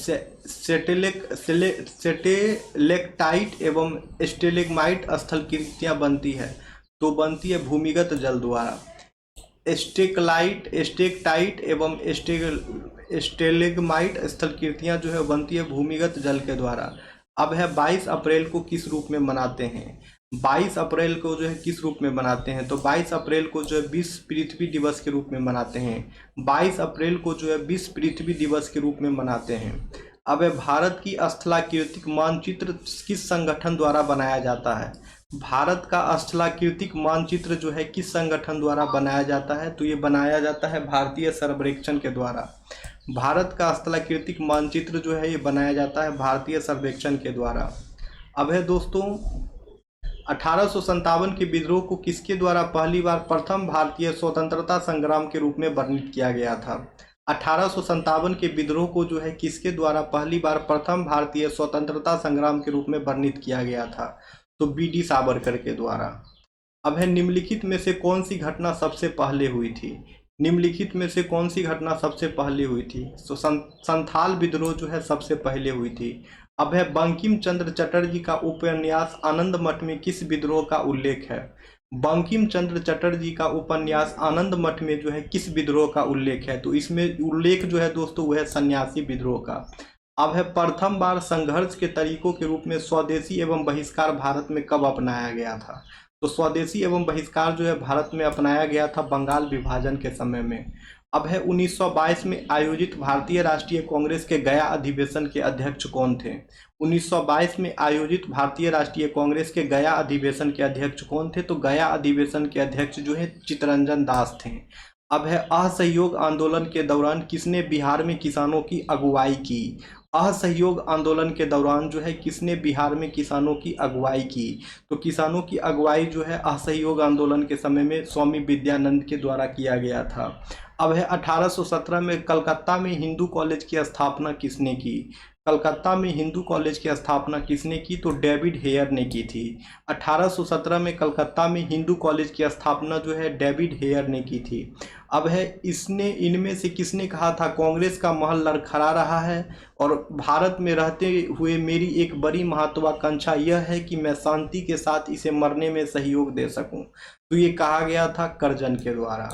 सैटेलेक्टाइट एवं स्टेलेग्माइट स्थलाकृतियां बनती है, तो बनती है भूमिगत जल द्वारा। स्टेक्टाइट एवं स्टेलेग्माइट स्थलाकृतियां जो है बनती है भूमिगत जल के द्वारा। अब है 22 अप्रैल को किस रूप में मनाते हैं, 22 अप्रैल को जो है किस रूप में मनाते हैं, तो 22 अप्रैल को जो है विश्व पृथ्वी दिवस के रूप में मनाते हैं, 22 अप्रैल को जो है विश्व पृथ्वी दिवस के रूप में मनाते हैं। अब है भारत की स्थलाकृतिक मानचित्र किस संगठन द्वारा बनाया जाता है, भारत का स्थलाकृतिक मानचित्र जो है किस संगठन द्वारा बनाया जाता है, तो ये बनाया जाता है भारतीय सर्वेक्षण के द्वारा। भारत का स्थलाकृतिक मानचित्र जो है ये बनाया जाता है भारतीय सर्वेक्षण के द्वारा। अब है दोस्तों 1857 के विद्रोह को किसके द्वारा पहली बार प्रथम भारतीय स्वतंत्रता संग्राम के रूप में वर्णित किया गया था, 1857 के विद्रोह को जो है किसके द्वारा पहली बार प्रथम भारतीय स्वतंत्रता संग्राम के रूप में वर्णित किया गया था, तो BD सावरकर के द्वारा। अब है निम्नलिखित में से कौन सी घटना सबसे पहले हुई थी, निम्नलिखित में से कौन सी घटना सबसे पहले हुई थी, तो संथाल विद्रोह जो है सबसे पहले हुई थी। अब है बंकिम चंद्र चटर्जी का उपन्यास आनंद मठ में किस विद्रोह का उल्लेख है, बंकिम चंद्र चटर्जी का उपन्यास आनंद मठ में जो है किस विद्रोह का उल्लेख है, तो इसमें उल्लेख जो है दोस्तों वह है सन्यासी विद्रोह का। अब है प्रथम बार संघर्ष के तरीकों के रूप में स्वदेशी एवं बहिष्कार भारत में कब अपनाया गया था, तो स्वदेशी एवं बहिष्कार जो है भारत में अपनाया गया था बंगाल विभाजन के समय में। अब है 1922 में आयोजित भारतीय राष्ट्रीय कांग्रेस के गया अधिवेशन के अध्यक्ष कौन थे? 1922 में आयोजित भारतीय राष्ट्रीय कांग्रेस के गया अधिवेशन के अध्यक्ष कौन थे? तो गया अधिवेशन के अध्यक्ष जो है चित्तरंजन दास थे। अब है असहयोग आंदोलन के दौरान किसने बिहार में किसानों की अगुवाई की? असहयोग आंदोलन के दौरान जो है किसने बिहार में किसानों की अगुवाई की? तो किसानों की अगुवाई जो है असहयोग आंदोलन के समय में स्वामी विद्यानंद के द्वारा किया गया था। अब है 1817 में कलकत्ता में हिंदू कॉलेज की स्थापना किसने की? कलकत्ता में हिंदू कॉलेज की स्थापना किसने की? तो डेविड हेयर ने की थी। 1817 में कलकत्ता में हिंदू कॉलेज की स्थापना जो है डेविड हेयर ने की थी। अब है इनमें से किसने कहा था कांग्रेस का महल लड़खड़ा रहा है और भारत में रहते हुए मेरी एक बड़ी महत्वाकांक्षा यह है कि मैं शांति के साथ इसे मरने में सहयोग दे सकूं? तो ये कहा गया था कर्जन के द्वारा।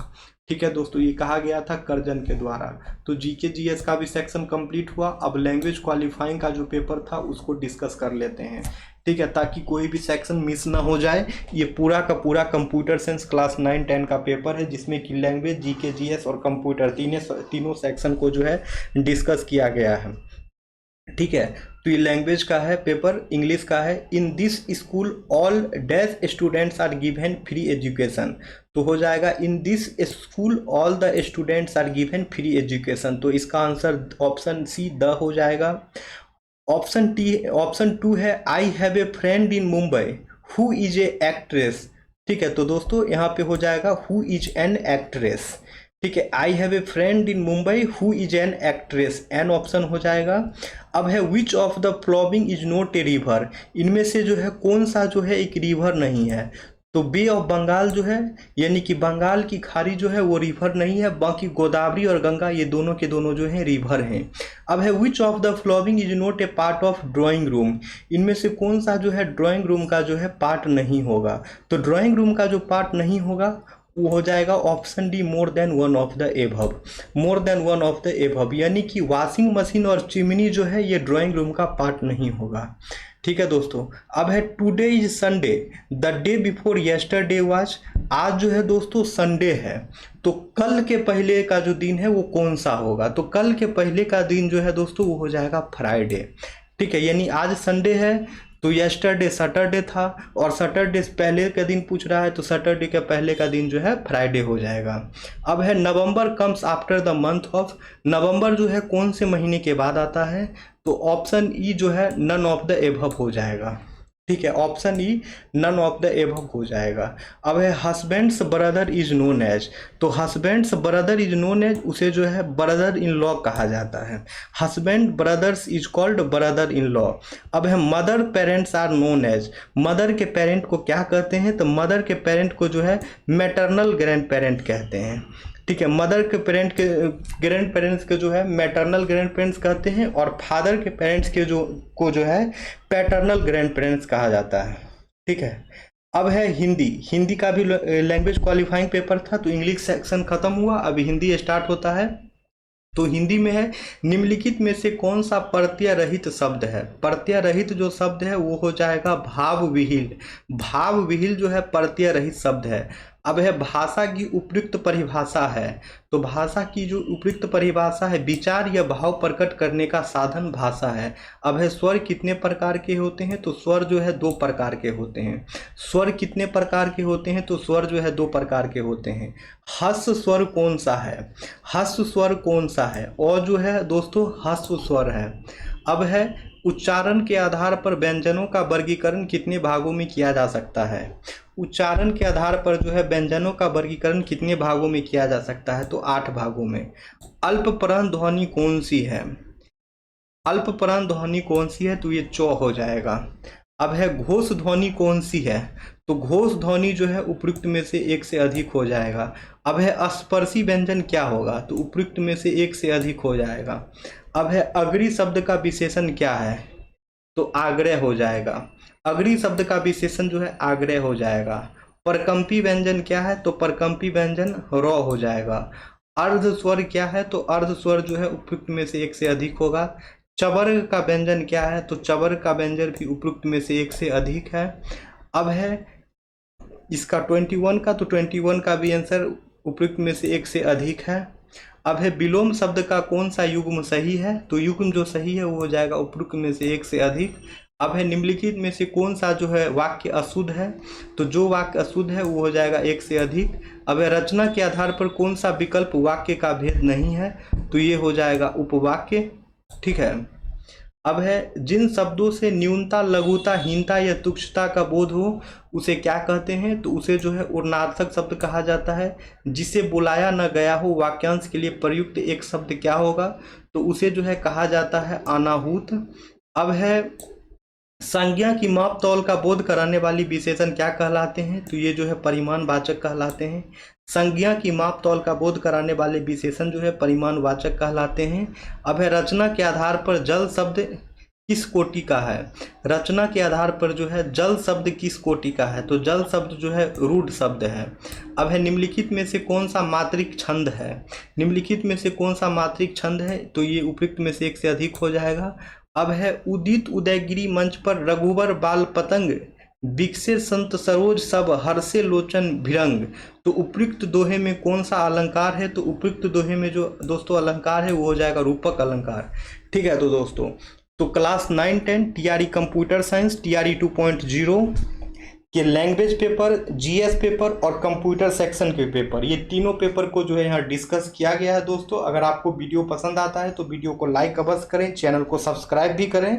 ठीक है दोस्तों, ये कहा गया था कर्जन के द्वारा। तो जीके जीएस का भी सेक्शन कंप्लीट हुआ। अब लैंग्वेज क्वालिफाइंग का जो पेपर था उसको डिस्कस कर लेते हैं। ठीक है, ताकि कोई भी सेक्शन मिस ना हो जाए। ये पूरा का पूरा कंप्यूटर साइंस क्लास 9-10 का पेपर है, जिसमें कि लैंग्वेज, जीके जीएस और कंप्यूटर तीनों सेक्शन को जो है डिस्कस किया गया है। ठीक है, तो ये लैंग्वेज का है पेपर, इंग्लिश का है। In this school all dash students are given free education. तो हो जाएगा in this school all the students are given free education. तो इसका आंसर ऑप्शन सी द हो जाएगा। ऑप्शन 2 है I have a friend in Mumbai who is a actress. ठीक है, तो दोस्तों यहाँ पे हो जाएगा हु इज एन एक्ट्रेस। ठीक है, I have a friend in Mumbai who is an actress, an option हो जाएगा। अब है which of the following is not a river. इनमें से जो है कौन सा जो है एक रिवर नहीं है? तो बे ऑफ बंगाल जो है, यानी कि बंगाल की खाड़ी जो है वो रिवर नहीं है। बाकी गोदावरी और गंगा ये दोनों के दोनों जो है रिवर हैं। अब है which of the following is not A part of drawing room. इनमें से कौन सा जो है ड्राइंग रूम का जो है पार्ट नहीं होगा? तो ड्राइंग रूम का जो पार्ट नहीं होगा वो हो जाएगा option D more than one of the above. More than one of the above, यानी कि वॉशिंग मशीन और चिमनी जो है ये ड्राइंग रूम का पार्ट नहीं होगा। ठीक है दोस्तों, अब है today is Sunday the day before yesterday was. आज जो है दोस्तों संडे है, तो कल के पहले का जो दिन है वो कौन सा होगा? तो कल के पहले का दिन जो है दोस्तों वो हो जाएगा फ्राइडे। ठीक है, यानी आज संडे है तो येस्टरडे सैटरडे था, और सैटरडे पहले का दिन पूछ रहा है तो सैटरडे के पहले का दिन जो है फ्राइडे हो जाएगा। अब है November comes after the month of. November जो है कौन से महीने के बाद आता है? तो ऑप्शन ई जो है नन ऑफ द एभव हो जाएगा। ठीक है, option E none of the above हो जाएगा। अब है husband's brother is known as. तो husband's brother is known as, उसे जो है ब्रदर इन लॉ कहा जाता है। Husband brothers is called brother in law. अब है mother parents are known as. Mother के पेरेंट को क्या कहते हैं? तो मदर के पेरेंट को जो है मैटरनल ग्रैंड पेरेंट कहते हैं। ठीक है, मदर के ग्रैंड पेरेंट्स के जो है मैटरनल ग्रैंड पेरेंट्स कहते हैं, और फादर के पेरेंट्स के जो है पैटर्नल ग्रैंड पेरेंट्स कहा जाता है। ठीक है, अब है हिंदी का भी लैंग्वेज क्वालिफाइंग पेपर था, तो इंग्लिश सेक्शन खत्म हुआ, अभी हिंदी स्टार्ट होता है। तो हिंदी में है निम्नलिखित में से कौन सा प्रत्यय रहित शब्द है? प्रत्यय रहित जो शब्द है वो हो जाएगा भाव विहीन। भाव विहीन जो है प्रत्यय रहित शब्द है। अब है भाषा की उपयुक्त परिभाषा है। तो भाषा की जो उपयुक्त परिभाषा है विचार या भाव प्रकट करने का साधन भाषा है। अब है स्वर कितने प्रकार के होते हैं? तो स्वर जो है 2 प्रकार के होते हैं। स्वर कितने प्रकार के होते हैं? तो स्वर जो है 2 प्रकार के होते हैं। हस्व स्वर कौन सा है? हस्व स्वर कौन सा है? और जो है दोस्तों हस्व स्वर है। अब है उच्चारण के आधार पर व्यंजनों का वर्गीकरण कितने भागों में किया जा सकता है? उच्चारण के आधार पर जो है व्यंजनों का वर्गीकरण कितने भागों में किया जा सकता है? तो 8 भागों में। अल्प प्राण ध्वनि कौन सी है? अल्प प्राण ध्वनि कौन सी है? तो ये चौ हो जाएगा। अब है घोष ध्वनि कौन सी है? तो घोष ध्वनि जो है उपयुक्त में से 1 से अधिक हो जाएगा। अब है स्पर्शी व्यंजन क्या होगा? तो उपयुक्त में से 1 से अधिक हो जाएगा। अब है अग्री शब्द का विशेषण क्या है? तो आग्रह हो जाएगा। अग्री शब्द का विशेषण जो है आग्रह हो जाएगा। परकंपी व्यंजन क्या है? तो परकंपी व्यंजन र हो जाएगा। अर्ध स्वर क्या है? तो अर्ध स्वर जो है उपयुक्त में से 1 से अधिक होगा। चवर्ग का व्यंजन क्या है? तो चवर्ग का व्यंजन भी उपयुक्त में से 1 से अधिक है। अब है इसका 21 का, तो 21 का भी आंसर उपयुक्त में से 1 से अधिक है। अब है विलोम शब्द का कौन सा युग्म सही है, तो युग्म जो सही है वो हो जाएगा उपयुक्त में से एक से अधिक। अब है निम्नलिखित में से कौन सा जो है वाक्य अशुद्ध है, तो जो वाक्य अशुद्ध है वो हो जाएगा एक से अधिक। अब है रचना के आधार पर कौन सा विकल्प वाक्य का भेद नहीं है, तो ये हो जाएगा उपवाक्य। ठीक है। अब है जिन शब्दों से न्यूनता, लघुता, हीनता या तुच्छता का बोध हो उसे क्या कहते हैं, तो उसे जो है उर्णार्थक शब्द कहा जाता है। जिसे बुलाया न गया हो वाक्यांश के लिए प्रयुक्त एक शब्द क्या होगा, तो उसे जो है कहा जाता है अनाहूत। अब है संज्ञा की माप तौल का बोध कराने वाली विशेषण क्या कहलाते हैं, तो ये जो है परिमाणवाचक कहलाते हैं। संज्ञा की माप तौल का बोध कराने वाले विशेषण जो है परिमाणवाचक कहलाते हैं। अब है रचना के आधार पर जल शब्द किस कोटि का है, रचना के आधार पर जो है जल शब्द किस कोटि का है, तो जल शब्द जो है रूढ़ शब्द है। अब है निम्नलिखित में से कौन सा मात्रिक छंद है, निम्नलिखित में से कौन सा मात्रिक छंद है, तो ये उपयुक्त में से एक से अधिक हो जाएगा। अब है उदित उदयगिरी मंच पर रघुवर बाल पतंग, विकसे संत सरोज सब हर्षे लोचन भिरंग, तो उपयुक्त दोहे में कौन सा अलंकार है, तो उपयुक्त दोहे में जो दोस्तों अलंकार है वो हो जाएगा रूपक अलंकार। ठीक है। तो दोस्तों तो class 9-10 TRE computer science, TRE 2.0 के लैंग्वेज पेपर, जीएस पेपर और कंप्यूटर सेक्शन के पेपर, ये तीनों पेपर को जो है यहाँ डिस्कस किया गया है। दोस्तों अगर आपको वीडियो पसंद आता है तो वीडियो को लाइक अवश्य करें, चैनल को सब्सक्राइब भी करें।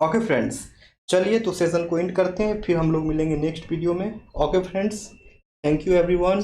ओके फ्रेंड्स, चलिए तो सेशन को एंड करते हैं, फिर हम लोग मिलेंगे नेक्स्ट वीडियो में। Okay friends, thank you everyone.